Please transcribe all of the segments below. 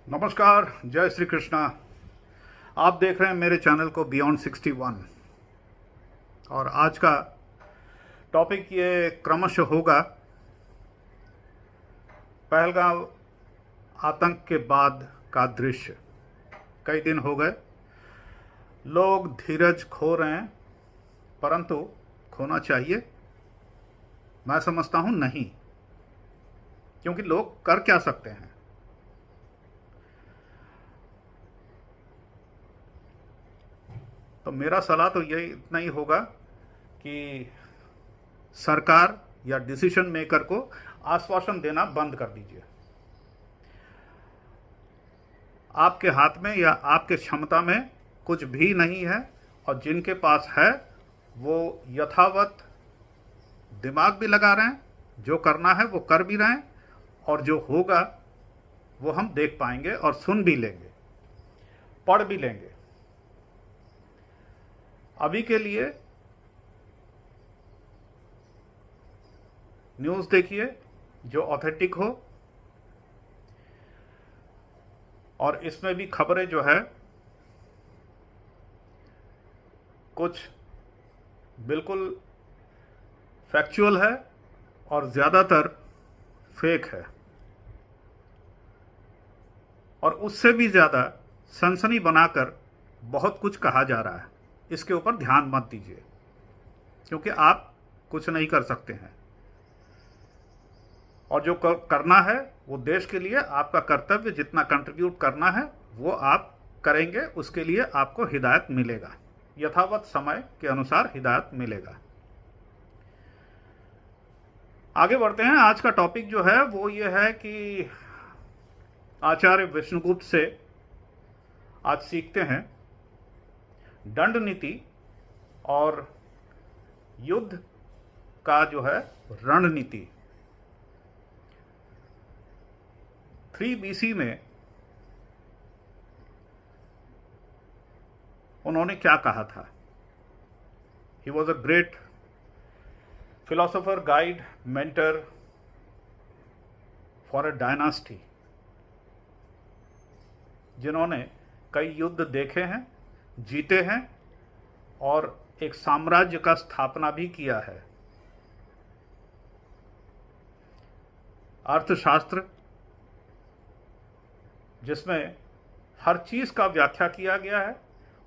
नमस्कार, जय श्री कृष्णा। आप देख रहे हैं मेरे चैनल को बियॉन्ड 61 और आज का टॉपिक ये क्रमशः होगा पहलगाम आतंक के बाद का दृश्य। कई दिन हो गए, लोग धीरज खो रहे हैं, परंतु खोना चाहिए? मैं समझता हूं नहीं, क्योंकि लोग कर क्या सकते हैं। तो मेरा सलाह तो यही इतना ही होगा कि सरकार या डिसीजन मेकर को आश्वासन देना बंद कर दीजिए। आपके हाथ में या आपके क्षमता में कुछ भी नहीं है, और जिनके पास है वो यथावत दिमाग भी लगा रहे हैं, जो करना है वो कर भी रहे हैं, और जो होगा वो हम देख पाएंगे और सुन भी लेंगे, पढ़ भी लेंगे। अभी के लिए न्यूज़ देखिए जो ऑथेंटिक हो, और इसमें भी खबरें जो है कुछ बिल्कुल फैक्चुअल है और ज़्यादातर फेक है, और उससे भी ज़्यादा सनसनी बनाकर बहुत कुछ कहा जा रहा है। इसके ऊपर ध्यान मत दीजिए, क्योंकि आप कुछ नहीं कर सकते हैं, और जो करना है वो देश के लिए आपका कर्तव्य, जितना कंट्रीब्यूट करना है वो आप करेंगे, उसके लिए आपको हिदायत मिलेगा, यथावत समय के अनुसार हिदायत मिलेगा। आगे बढ़ते हैं। आज का टॉपिक जो है वो ये है कि आचार्य विष्णुगुप्त से आज सीखते हैं दंड नीति और युद्ध का जो है रणनीति। 3 BC में उन्होंने क्या कहा था? He was a great philosopher, guide, mentor for a dynasty, जिन्होंने कई युद्ध देखे हैं, जीते हैं, और एक साम्राज्य का स्थापना भी किया है। अर्थशास्त्र, जिसमें हर चीज़ का व्याख्या किया गया है,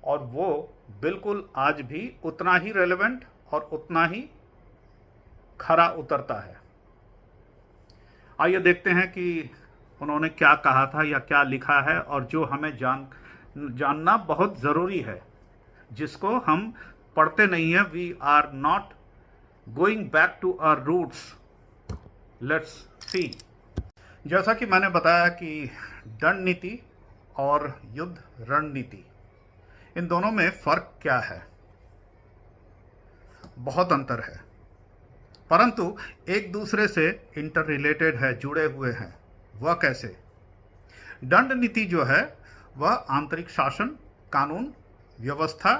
और वो बिल्कुल आज भी उतना ही रेलेवेंट और उतना ही खरा उतरता है। आइए देखते हैं कि उन्होंने क्या कहा था या क्या लिखा है, और जो हमें जानना बहुत ज़रूरी है, जिसको हम पढ़ते नहीं हैं। We are not going back to our roots. Let's see. जैसा कि मैंने बताया कि दंड नीति और युद्ध रणनीति, इन दोनों में फर्क क्या है? बहुत अंतर है, परंतु एक दूसरे से इंटर रिलेटेड है, जुड़े हुए हैं। वह कैसे? दंड नीति जो है वह आंतरिक शासन, कानून व्यवस्था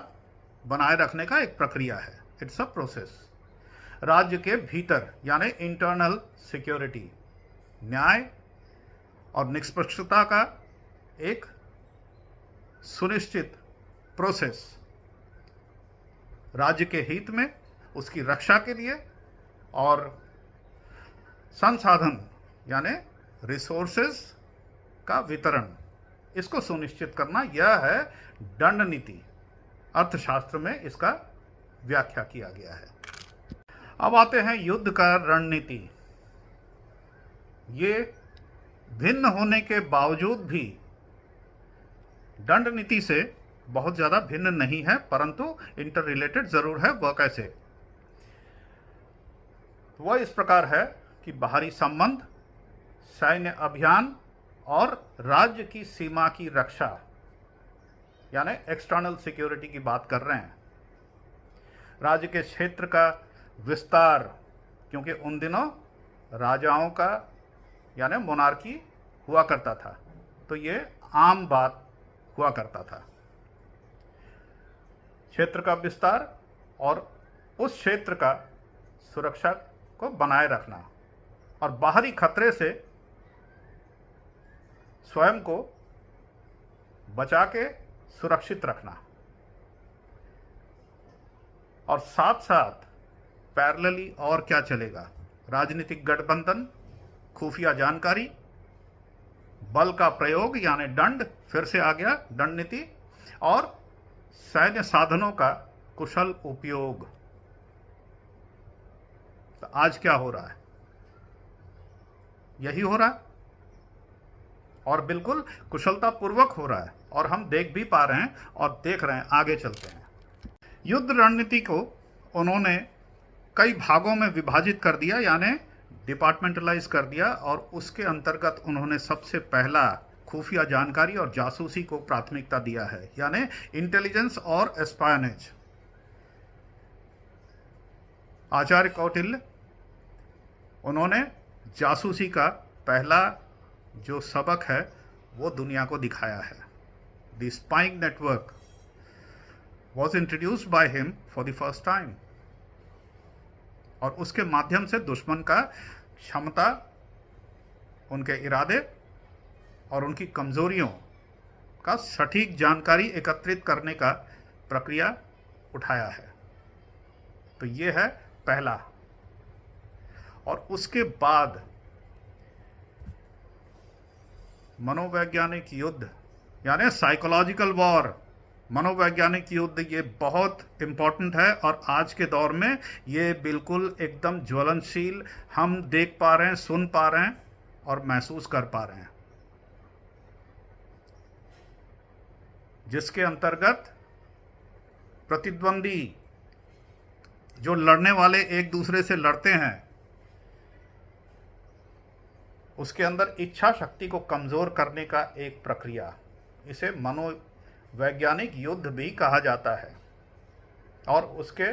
बनाए रखने का एक प्रक्रिया है। It's a process. राज्य के भीतर यानी इंटरनल सिक्योरिटी, न्याय और निष्पक्षता का एक सुनिश्चित प्रोसेस, राज्य के हित में, उसकी रक्षा के लिए, और संसाधन यानी रिसोर्सेज का वितरण, इसको सुनिश्चित करना, यह है दंड नीति। अर्थशास्त्र में इसका व्याख्या किया गया है। अब आते हैं युद्ध का रणनीति। ये भिन्न होने के बावजूद भी दंड नीति से बहुत ज़्यादा भिन्न नहीं है, परंतु इंटर रिलेटेड ज़रूर है। वह कैसे? वह इस प्रकार है कि बाहरी संबंध, सैन्य अभियान और राज्य की सीमा की रक्षा, यानी एक्सटर्नल सिक्योरिटी की बात कर रहे हैं। राज्य के क्षेत्र का विस्तार, क्योंकि उन दिनों राजाओं का यानी मोनार्की हुआ करता था, तो ये आम बात हुआ करता था। क्षेत्र का विस्तार और उस क्षेत्र का सुरक्षा को बनाए रखना, और बाहरी खतरे से स्वयं को बचा के सुरक्षित रखना, और साथ साथ पैरेलली और क्या चलेगा, राजनीतिक गठबंधन, खुफिया जानकारी, बल का प्रयोग यानी दंड, फिर से आ गया दंड नीति, और सैन्य साधनों का कुशल उपयोग। तो आज क्या हो रहा है, यही हो रहा है, और बिल्कुल कुशलतापूर्वक हो रहा है, और हम देख भी पा रहे हैं और देख रहे हैं। आगे चलते हैं। युद्ध रणनीति को उन्होंने कई भागों में विभाजित कर दिया, यानी डिपार्टमेंटलाइज कर दिया, और उसके अंतर्गत उन्होंने सबसे पहला खुफिया जानकारी और जासूसी को प्राथमिकता दिया है, यानी इंटेलिजेंस और एस्पायनेज। आचार्य कौटिल्य, उन्होंने जासूसी का पहला जो सबक है वो दुनिया को दिखाया है। The spying network was introduced by him for the first time, और उसके माध्यम से दुश्मन का क्षमता, उनके इरादे और उनकी कमजोरियों का सटीक जानकारी एकत्रित करने का प्रक्रिया उठाया है। तो ये है पहला। और उसके बाद मनोवैज्ञानिक युद्ध यानी साइकोलॉजिकल वॉर, मनोवैज्ञानिक युद्ध, ये बहुत इंपॉर्टेंट है, और आज के दौर में ये बिल्कुल एकदम ज्वलनशील हम देख पा रहे हैं, सुन पा रहे हैं और महसूस कर पा रहे हैं, जिसके अंतर्गत प्रतिद्वंदी जो लड़ने वाले एक दूसरे से लड़ते हैं, उसके अंदर इच्छा शक्ति को कमजोर करने का एक प्रक्रिया, इसे मनोवैज्ञानिक युद्ध भी कहा जाता है। और उसके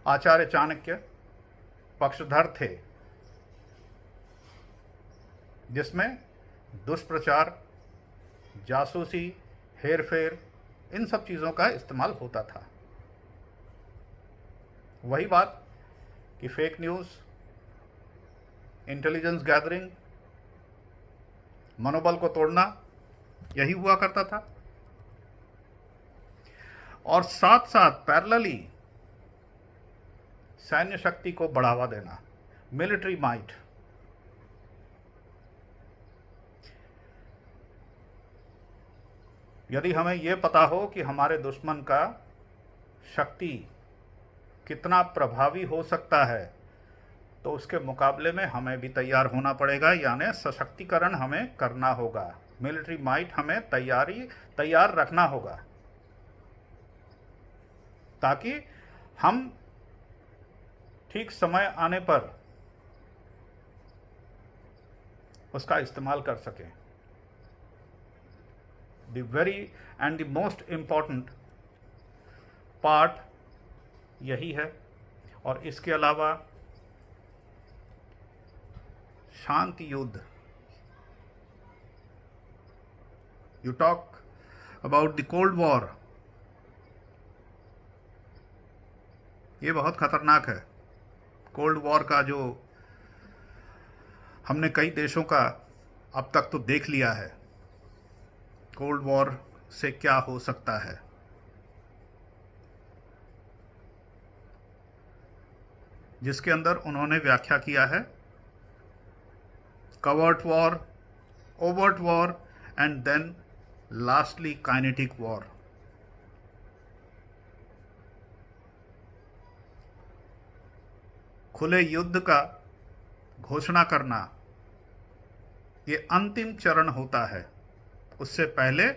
आचार्य चाणक्य पक्षधर थे, जिसमें दुष्प्रचार, जासूसी, हेरफेर, इन सब चीज़ों का इस्तेमाल होता था। वही बात कि फेक न्यूज़, इंटेलिजेंस गैदरिंग, मनोबल को तोड़ना, यही हुआ करता था। और साथ साथ पैरेलली सैन्य शक्ति को बढ़ावा देना, मिलिट्री माइट। यदि हमें यह पता हो कि हमारे दुश्मन का शक्ति कितना प्रभावी हो सकता है, तो उसके मुकाबले में हमें भी तैयार होना पड़ेगा, यानी सशक्तिकरण हमें करना होगा, मिलिट्री माइट हमें तैयार रखना होगा, ताकि हम ठीक समय आने पर उसका इस्तेमाल कर सकें। The very and the most important part यही है। और इसके अलावा शांति युद्ध, you talk about the cold war, ये बहुत खतरनाक है। कोल्ड वॉर का जो हमने कई देशों का अब तक तो देख लिया है, कोल्ड वॉर से क्या हो सकता है। जिसके अंदर उन्होंने व्याख्या किया है covert war, overt war and then lastly kinetic war. खुले युद्ध का घोषणा करना ये अंतिम चरण होता है, उससे पहले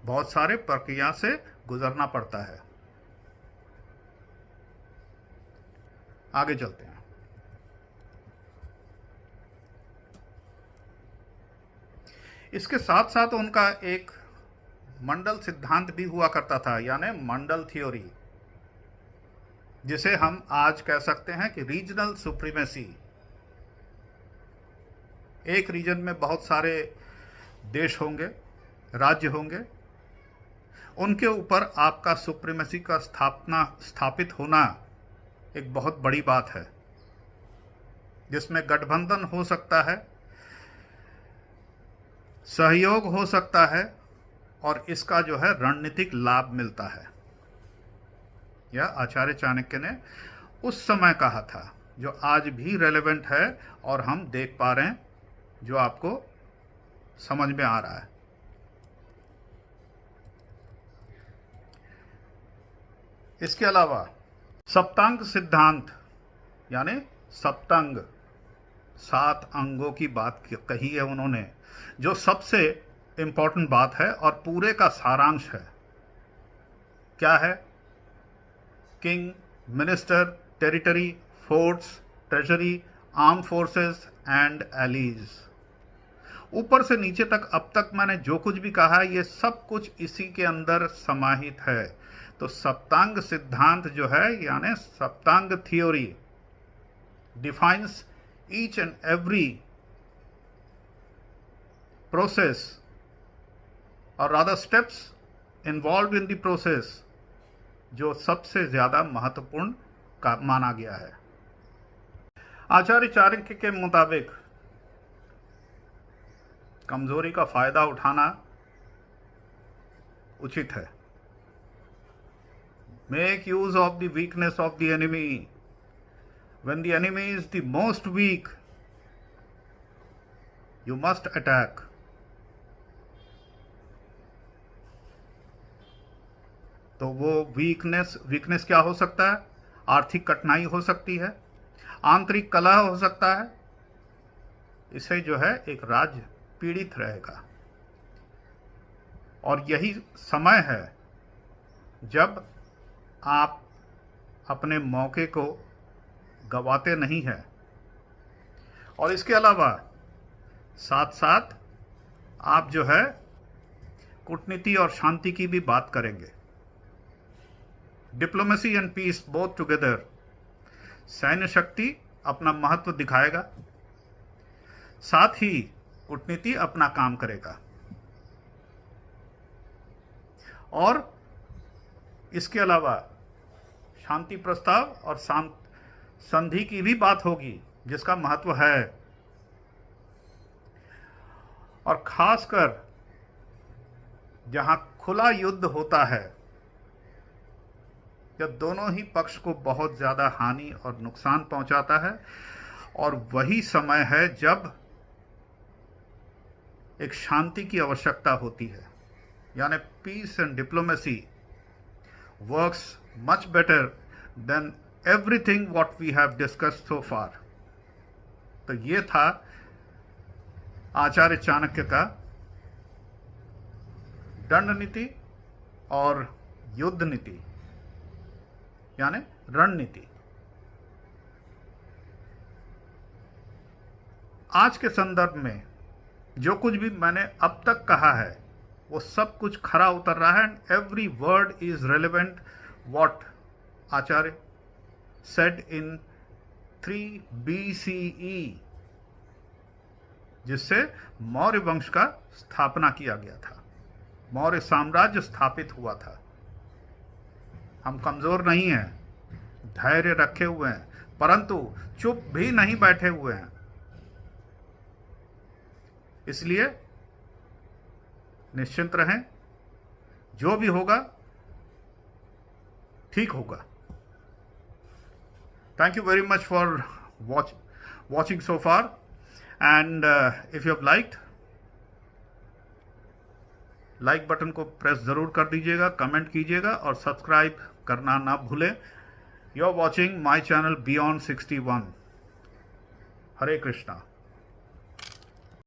बहुत सारे प्रक्रिया से गुजरना पड़ता है। आगे चलते हैं। इसके साथ साथ उनका एक मंडल सिद्धांत भी हुआ करता था, यानी मंडल थ्योरी, जिसे हम आज कह सकते हैं कि रीजनल सुप्रीमेसी। एक रीजन में बहुत सारे देश होंगे, राज्य होंगे, उनके ऊपर आपका सुप्रीमेसी का स्थापित होना एक बहुत बड़ी बात है, जिसमें गठबंधन हो सकता है, सहयोग हो सकता है, और इसका जो है रणनीतिक लाभ मिलता है। यह आचार्य चाणक्य ने उस समय कहा था, जो आज भी रेलेवेंट है और हम देख पा रहे हैं, जो आपको समझ में आ रहा है। इसके अलावा सप्तांग सिद्धांत, यानी सप्तांग, 7 अंगों की बात कही है उन्होंने, जो सबसे इंपॉर्टेंट बात है और पूरे का सारांश है। क्या है? King, minister, territory, forts, treasury, arm forces and allies. ऊपर से नीचे तक अब तक मैंने जो कुछ भी कहा है, ये सब कुछ इसी के अंदर समाहित है। तो सप्तांग सिद्धांत जो है, यानी Saptanga theory, defines each and every process और rather steps involve in the process, जो सबसे ज्यादा महत्वपूर्ण का माना गया है। आचार्य चाणक्य के मुताबिक कमजोरी का फायदा उठाना उचित है। Make use of the weakness of the enemy. When the enemy is the most weak, you must attack. तो वो वीकनेस क्या हो सकता है? आर्थिक कठिनाई हो सकती है, आंतरिक कलह हो सकता है। इसे जो है एक राज्य पीड़ित रहेगा। और यही समय है जब आप अपने मौके को गंवाते नहीं हैं। और इसके अलावा साथ साथ आप जो है कूटनीति और शांति की भी बात करेंगे। Diplomacy and peace both together. सैन्य शक्ति अपना महत्व दिखाएगा, साथ ही कूटनीति अपना काम करेगा। और इसके अलावा शांति प्रस्ताव और संधि की भी बात होगी, जिसका महत्व है। और खासकर जहां खुला युद्ध होता है, जब दोनों ही पक्ष को बहुत ज्यादा हानि और नुकसान पहुंचाता है, और वही समय है जब एक शांति की आवश्यकता होती है। यानी peace and diplomacy works much better than everything what we have discussed so far. तो ये था आचार्य चाणक्य का दंड नीति और युद्ध नीति, यानी रणनीति। आज के संदर्भ में जो कुछ भी मैंने अब तक कहा है, वो सब कुछ खरा उतर रहा है। And every word is relevant what Acharya said in 3 BCE, जिससे मौर्य वंश का स्थापना किया गया था, मौर्य साम्राज्य स्थापित हुआ था। हम कमजोर नहीं हैं, धैर्य रखे हुए हैं, परंतु चुप भी नहीं बैठे हुए हैं। इसलिए निश्चिंत रहें, जो भी होगा ठीक होगा। Thank you very much for watching so far, and if you have liked, like button को प्रेस जरूर कर दीजिएगा, कमेंट कीजिएगा और सब्सक्राइब करना ना भूलें। You are watching my channel beyond 61। Hare Krishna.